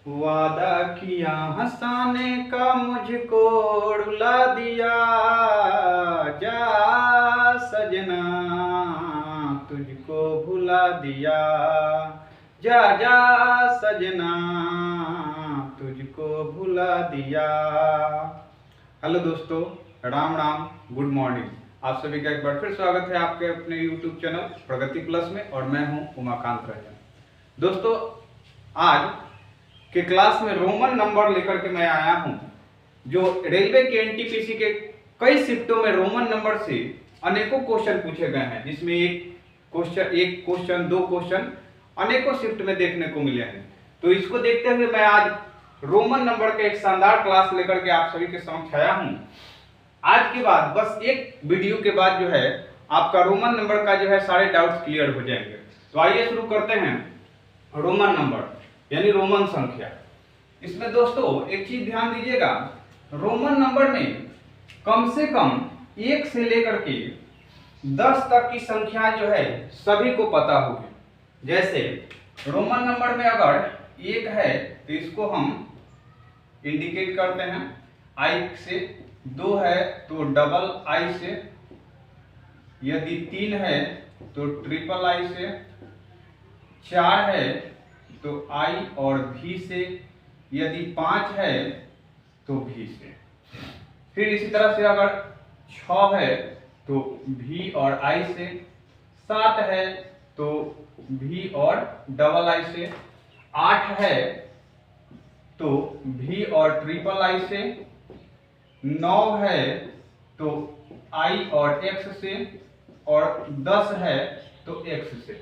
वादा किया हंसाने का मुझको रुला दिया, जा सजना तुझको भुला दिया, जा जा सजना तुझको भुला दिया। हेलो दोस्तों, राम राम, गुड मॉर्निंग। आप सभी का एक बार फिर स्वागत है आपके अपने YouTube चैनल प्रगति प्लस में, और मैं हूं उमाकांत रंजन। दोस्तों, आज के क्लास में रोमन नंबर लेकर के मैं आया हूं, जो रेलवे के एनटीपीसी के कई शिफ्टों में रोमन नंबर से अनेकों क्वेश्चन पूछे गए हैं, जिसमें एक क्वेश्चन, दो क्वेश्चन अनेकों शिफ्ट में देखने को मिले हैं। तो इसको देखते हुए मैं आज रोमन नंबर का एक शानदार क्लास लेकर के आप सभी के समक्ष आया हूं। आज के बाद बस एक वीडियो के बाद जो है आपका रोमन नंबर का जो है सारे डाउट्स क्लियर हो जाएंगे। तो आइए शुरू करते हैं। रोमन नंबर यानी रोमन संख्या। इसमें दोस्तों एक चीज ध्यान दीजिएगा, रोमन नंबर में कम से कम 1 से लेकर के 10 तक की संख्या जो है सभी को पता होगी। जैसे रोमन नंबर में अगर 1 है तो इसको हम इंडिकेट करते हैं आई से, 2 है तो डबल आई से, यदि 3 है तो ट्रिपल आई से, 4 है तो आई और भी से, यदि 5 है तो भी से। फिर इसी तरह से अगर 6 है तो भी और आई से, 7 है तो भी और डबल आई से, 8 है तो भी और ट्रिपल आई से, 9 है तो आई और एक्स से, और 10 है तो एक्स से।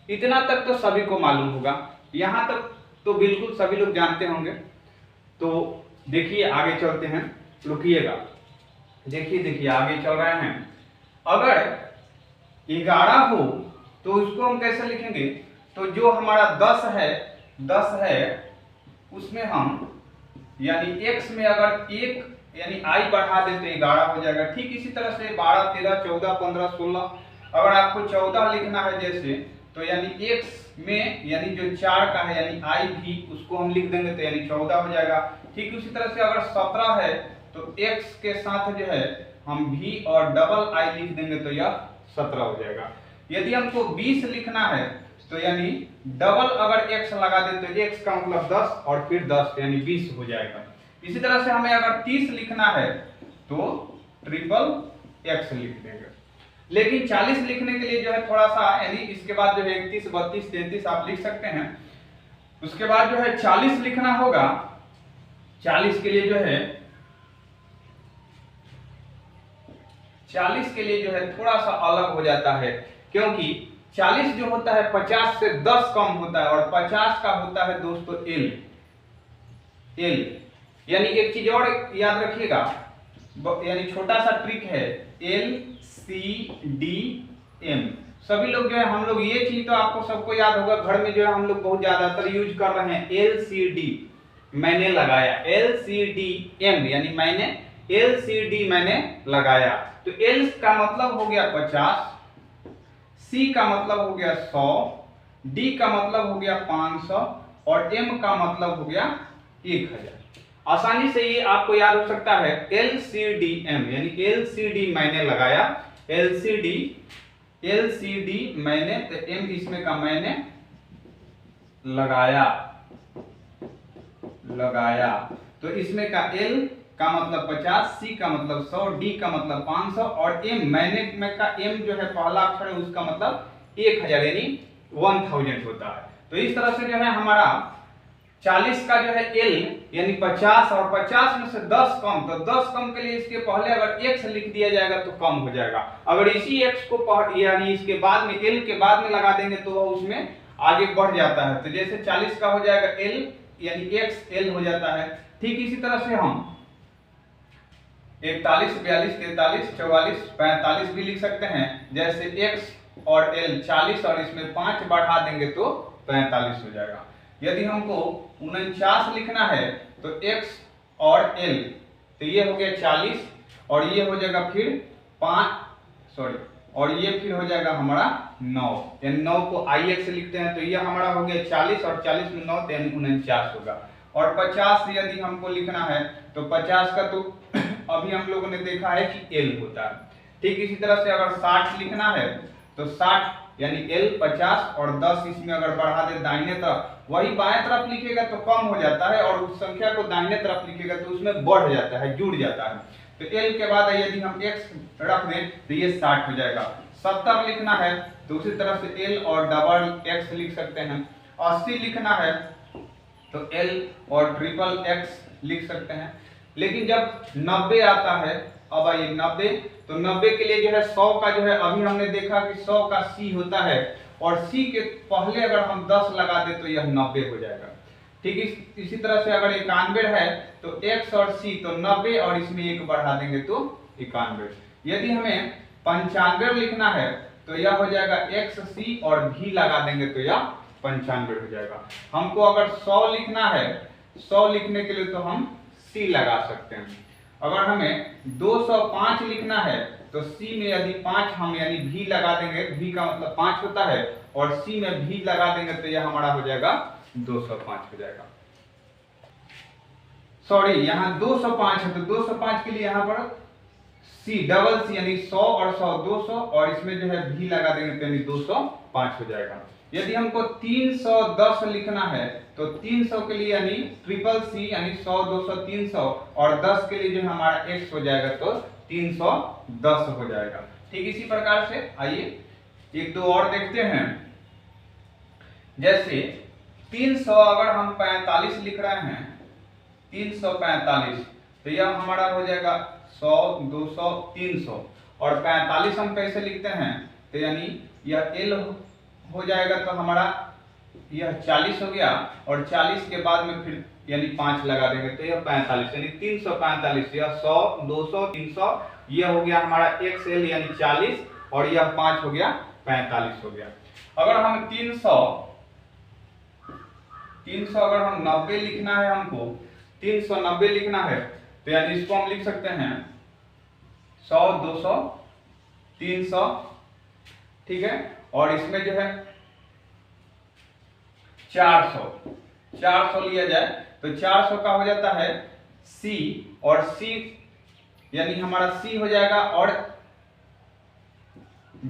इतना तक तो सभी को मालूम होगा, यहाँ तक तो बिल्कुल सभी लोग जानते होंगे। तो देखिए आगे चलते हैं, रुकिएगा, देखिए आगे चल रहे हैं। अगर 11 हो तो इसको हम कैसे लिखेंगे? तो जो हमारा 10 है उसमें हम यानी x में अगर 1 यानी i बढ़ा देते 11 हो जाएगा। ठीक इसी तरह से 12, 13, 14, 15, 16, अगर आपको 14 लिखना है जैसे, तो यानी x में यानी जो 4 का है यानी i भी, उसको हम लिख देंगे तो यानी 14 हो जाएगा। ठीक उसी तरह से अगर 17 है तो x के साथ जो है हम भी और डबल i लिख देंगे तो यह 17 हो जाएगा। यदि हमको 20 लिखना है तो यानी डबल अगर x लगा दें तो x का मतलब 10 और फिर 10 यानी 20 हो जाएगा। इसी तरह से हमें अगर 30 लिखना है तो ट्रिपल x लिख देंगे। लेकिन 40 लिखने के लिए जो है थोड़ा सा, यानी इसके बाद जो है 31, 32, 33 आप लिख सकते हैं। उसके बाद जो है 40 लिखना होगा। 40 के लिए जो है थोड़ा सा अलग हो जाता है, क्योंकि 40 जो होता है 50 से 10 कम होता है, और 50 का होता है दोस्तों L। यानी एक चीज और याद रखिएगा, यानी छोटा सा ट्रिक है, LCDM। सभी लोग जो है, हम लोग ये चीज तो आपको सबको याद होगा, घर में जो है हम लोग बहुत ज्यादातर यूज कर रहे हैं LCD, मैंने लगाया, LCDM यानी मैंने, LCD मैंने लगाया। तो L का मतलब हो गया 50, C का मतलब हो गया 100, D का मतलब हो गया 500, और M का मतलब हो गया 1000। आसानी से ये आपको याद हो सकता है LCDM यानी LCD मैंने लगाया, LCD मैंने, तो M इसमें का मैंने लगाया। तो इसमें का L का मतलब 50, C का मतलब 100, D का मतलब 500, और M मैंने में का M जो है पहला अक्षर है, उसका मतलब 1000 यानी 1000 होता है। तो इस तरह से जो है हमारा 40 का जो है L यानी 50, और 50 में से 10 कम, तो 10 कम के लिए इसके पहले अगर x लिख दिया जाएगा तो कम हो जाएगा। अगर इसी x को यानी इसके बाद में L के बाद में लगा देंगे तो वह उसमें आगे बढ़ जाता है। तो जैसे 40 का हो जाएगा L यानी XL हो जाता है। ठीक इसी तरह से हम 41, 42, 43, 44, 45 भी लिख सकते हैं। जैसे x और L 40 और इसमें 5 बढ़ा देंगे तो 45 हो जाएगा। यदि हमको 49 लिखना है तो x और L, तो ये हो गया 40, और ये हो जाएगा फिर 5, और ये फिर हो जाएगा हमारा 9, यानी 9 को IX से लिखते हैं तो यह हमारा हो गया 40 और 40 में 9 यानी 49 होगा। और 50 यदि हमको लिखना है तो 50 का तो अभी हम लोगों ने देखा है कि L होता है। ठीक इसी तरह से अगर 60 लिखना है तो 60 यानी L 50 और 10 इसमें अगर बढ़ा दे दाहिने तरफ, वही बाएं तरफ लिखेगा तो कम हो जाता है और उस संख्या को दाहिने तरफ लिखेगा तो उसमें बढ़ जाता है, जुड़ जाता है। तो L के बाद यदि हम X रख दें तो ये 60 हो जाएगा। 70 लिखना है तो उसी तरह से L और डबल X लिख सकते हैं। 80 लिखना है तो L और ट्रिपल X लिख सकते हैं। लेकिन जब 90 आता है, अब आइए 90, तो 90 के लिए जो है 100 का जो है अभी हमने देखा कि 100 का C होता है और C के पहले अगर हम 10 लगा दे तो यह 90 हो जाएगा। ठीक इसी तरह से अगर 91 है तो X और C तो 90 और इसमें 1 बढ़ा देंगे तो 91। यदि हमें 95 लिखना है तो यह हो जाएगा XC और V लगा देंगे तो यह 95 हो जाएगा। हमको अगर 100 लिखना है, 100 लिखने के लिए तो हम C लगा सकते हैं। अगर हमें 205 लिखना है तो C में यदि 5 हम यानी V लगा देंगे, V का मतलब 5 होता है, और C में V लगा देंगे तो यह हमारा हो जाएगा 205 हो जाएगा। सॉरी, यहाँ 205 है तो 205 के लिए यहाँ पर C डबल C यानी 100 और 100 200 और इसमें जो है V लगा देंगे तो यानी 205 हो जाएगा। यदि हमको 310 लिखना है तो 300 के लिए यानी ट्रिपल C यानी 100 200 300 और 10 के लिए जो हमारा X हो जाएगा तो 310 हो जाएगा। ठीक इसी प्रकार से आइए एक दो और देखते हैं। जैसे 300 अगर हम 45 लिख रहे हैं, 345 तो यह हमारा हो जाएगा 100 200 300 और 45 हम कैसे लिखते हैं तो यानी यह L हो जाएगा तो हमारा यह 40 हो गया और 40 के बाद में फिर यानी 5 लगा देंगे तो यह 45 यानी 345। यह 100 200 300 यह हो गया हमारा XL यानी 40 और यह 5 हो गया 45 हो गया। अगर हम 300 अगर हम 90 लिखना है, हमको 390 लिखना है तो यानी इसको हम लिख सकते हैं 100 200 300, ठीक है, और इसमें जो है 400 लिया जाए तो 400 का हो जाता है C और C यानी हमारा C हो जाएगा और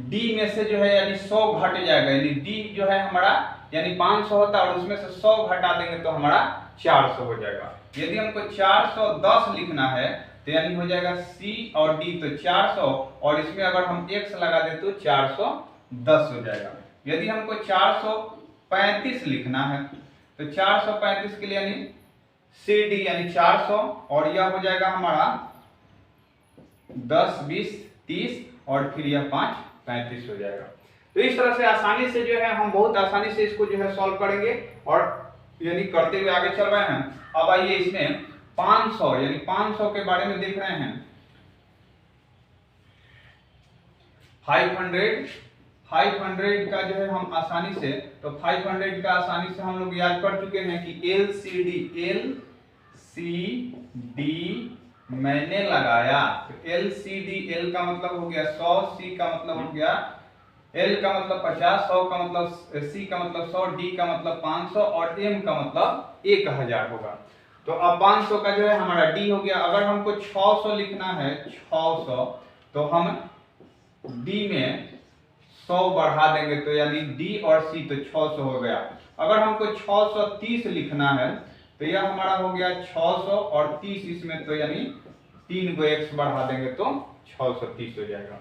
D में से जो है यानी 100 घट जाएगा, यानी D जो है हमारा यानी 500 होता है और उसमें से 100 घटा देंगे तो हमारा 400 हो जाएगा। यदि हमको 410 लिखना है तो यानी हो जाएगा C और D तो 400 और इसमें अगर हम X लगा दे तो 410 हो जाएगा। यदि हमको 435 लिखना है तो 435 के लिए यानी CD यानी 400 और यह हो जाएगा हमारा 10 20 30 और फिर यह 5 35 हो जाएगा। तो इस तरह से आसानी से जो है हम बहुत आसानी से इसको जो है सॉल्व करेंगे और यानी करते हुए आगे चल रहे हैं। अब आइए इसमें 500 यानी 500 के बारे में देख रहे हैं। 500 का जो है हम आसानी से, तो 500 का आसानी से हम लोग याद कर चुके हैं कि LCD मैंने लगाया तो LCD, L का मतलब हो गया 100, C का मतलब हो गया, L का मतलब 50, 100 का मतलब C का मतलब 100, D का मतलब 500 और M का मतलब 1000 होगा। तो अब 500 का जो है हमारा D हो गया। अगर हमको 600 लिखना है 600 तो हम D में 100 बढ़ा देंगे तो यानी D और C तो 600 हो गया। अगर हमको 630 लिखना है तो यह हमारा हो गया 600 और 30 इसमें तो यानी 3 को X बढ़ा देंगे तो 630 हो जाएगा।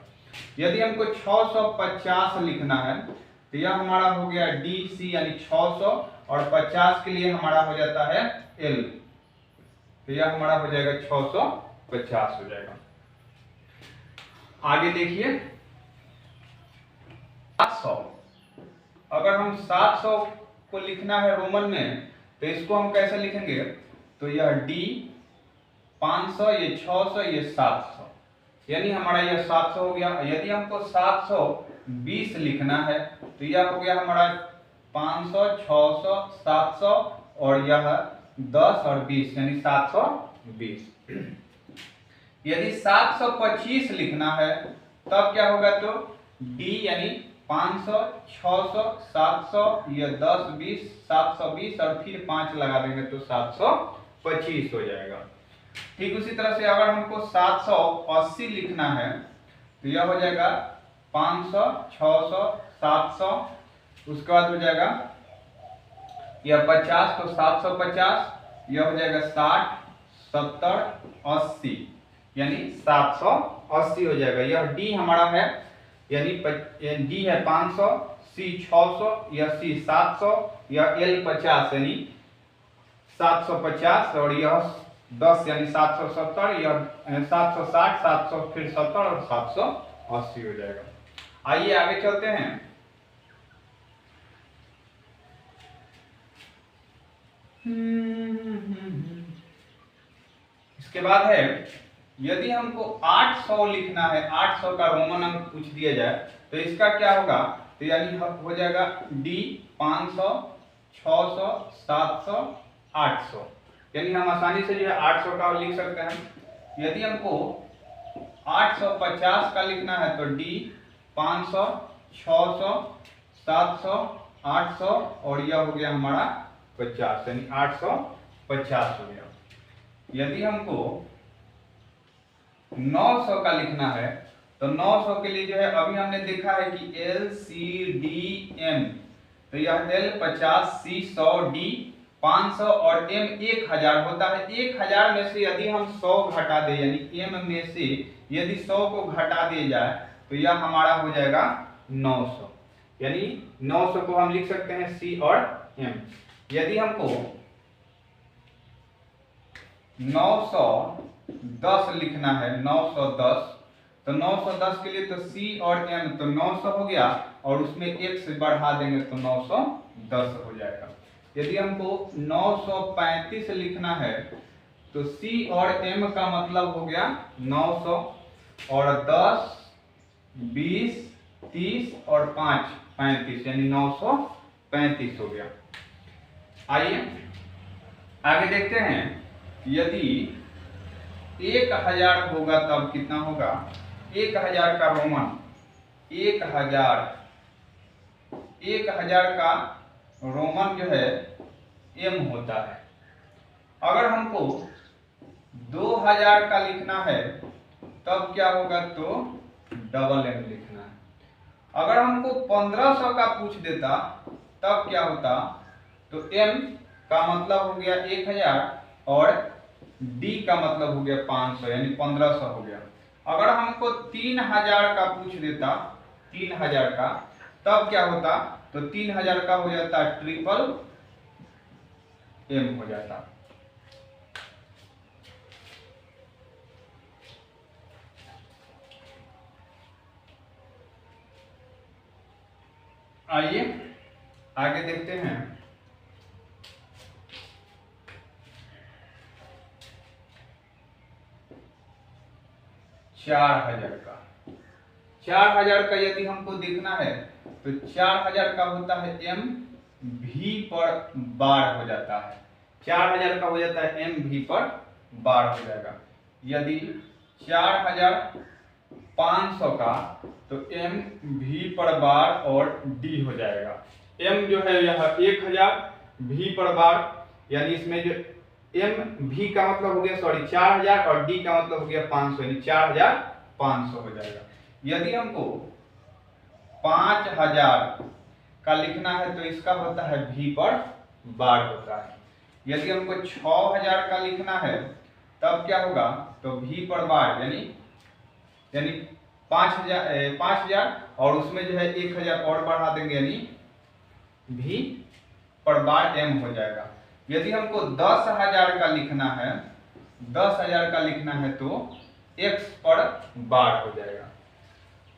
यदि हमको 650 लिखना है तो यह हमारा हो गया DC यानी 600 और 50 के लिए हमारा हो जाता है L, तो यह हमारा हो जाएगा 650 हो जाएगा। आगे देखिए 700, अगर हम 700 को लिखना है रोमन में तो इसको हम कैसे लिखेंगे तो यह D 500 ये 600 ये 700 यानी हमारा यह 700 हो गया। यदि हमको 720 लिखना है तो यह हो गया हमारा 500 600 700 और यह 10 और 20 यानी 720। यदि 725 लिखना है तब क्या होगा तो D यानी 500, 600, 700, ये 10, 20, 720 और फिर 5 लगा देंगे तो 725 हो जाएगा। ठीक उसी तरह से अगर हमको 780 लिखना है तो यह हो जाएगा 500, 600, 700, उसके बाद हो जाएगा यह 50 तो 750, यह हो जाएगा 60, 70, 80, यानी 780 हो जाएगा। यह डी हमारा है, यानी डी है 500, सी 600, यह सी 700, यह एल 50 यानी 750 और यह 10 यानी 770, यह 760, 700 फिर 70 और 780 हो जाएगा। आइए आगे चलते हैं। इसके बाद है यदि हमको 800 लिखना है, 800 का रोमन अंक पूछ दिया जाए तो इसका क्या होगा, तो यानी हो जाएगा डी 500, 600, 700, 800, यानी हम आसानी से जो है 800 का लिख सकते हैं। यदि हमको 850 का लिखना है तो डी 500, 600, 700, 800 और यह हो गया हमारा 50, यानी 850 हो गया। यदि हमको 900 का लिखना है तो 900 के लिए जो है अभी हमने देखा है कि एल सी डी एम, तो यह एल 50, सी 100, डी 500 और एम 1000 होता है। 1000 में से यदि हम 100 घटा दें, यानी एम में से यदि 100 को घटा दिया जाए तो यह हमारा हो जाएगा 900, यानी 900 को हम लिख सकते हैं सी और एम। यदि हमको 910 लिखना है, 910, तो 910 के लिए तो सी और एम तो 900 हो गया और उसमें 1 से बढ़ा देंगे तो 910 हो जाएगा। यदि हमको 935 लिखना है तो सी और एम का मतलब हो गया 900 और 10, 20, 30 और 5 35, यानी 935 हो गया। आइए आगे देखते हैं। यदि 1000 होगा तब कितना होगा, 1000 का रोमन 1000 का रोमन जो है एम होता है। अगर हमको 2000 का लिखना है तब क्या होगा, तो डबल एम लिखना है। अगर हमको 1500 का पूछ देता तब क्या होता, तो एम का मतलब हो गया 1000 और डी का मतलब हो गया 500, यानी 1500 हो गया। अगर हमको 3000 का पूछ देता, 3000 का, तब क्या होता, तो 3000 का हो जाता ट्रिपल एम हो जाता। आइए आगे देखते हैं। चार हजार का यदि हमको देखना है तो 4000 का होता है एम भी पर बार हो जाता है। 4000 का हो जाता है एम भी पर बार हो जाएगा। यदि 4500 का तो एम भी पर बार और डी हो जाएगा। एम जो है यह 1000 भी पर बार, यानी इसमें जो एम भी का मतलब हो गया 4000 और डी का मतलब हो गया 500, यानी 4500 हो जाएगा। यदि हमको 5000 का लिखना है तो इसका होता है भी पर बार होता है। यदि हमको 6000 का लिखना है तब क्या होगा, तो भी पर बार यानी 5000 और उसमें जो है 1000 और बढ़ा देंगे, यानी भी पर बार एम हो जाएगा। यदि हमको 10000 का लिखना है, 10000 का लिखना है तो x पर बार हो जाएगा।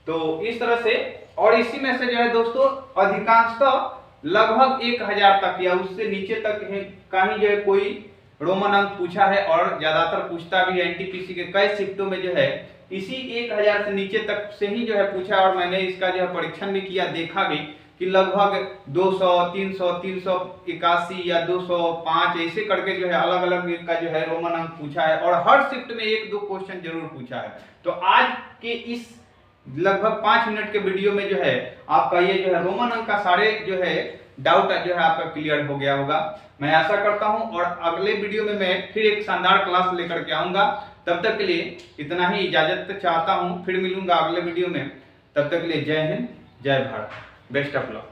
तो इस तरह से, और इसी में से जो है दोस्तों अधिकांशतः लगभग 1000 तक या उससे नीचे तक है कहीं जो है कोई रोमन अंक पूछा है, और ज्यादातर पूछता भी है। एनटीपीसी के कई शिफ्टों में जो है इसी 1000 से नीचे तक से ही जो है पूछा, और मैंने इसका जो है परीक्षण भी किया, देखा भी कि लगभग 200, 300, 381 या 205 ऐसे करके जो है अलग अलग का जो है रोमन अंक पूछा है, और हर शिफ्ट में 1-2 क्वेश्चन जरूर पूछा है। तो आज के इस लगभग 5 मिनट के वीडियो में जो है आपका ये जो है रोमन अंक का सारे जो है डाउट जो है आपका क्लियर हो गया होगा। मैं आशा करता हूं, और अगले वीडियो में मैं फिर एक शानदार क्लास लेकर के आऊंगा। तब तक के लिए इतना ही इजाजत चाहता हूं, फिर मिलूंगा अगले वीडियो में। तब तक के लिए जय हिंद, जय भारत, बेस्ट ऑफ लक।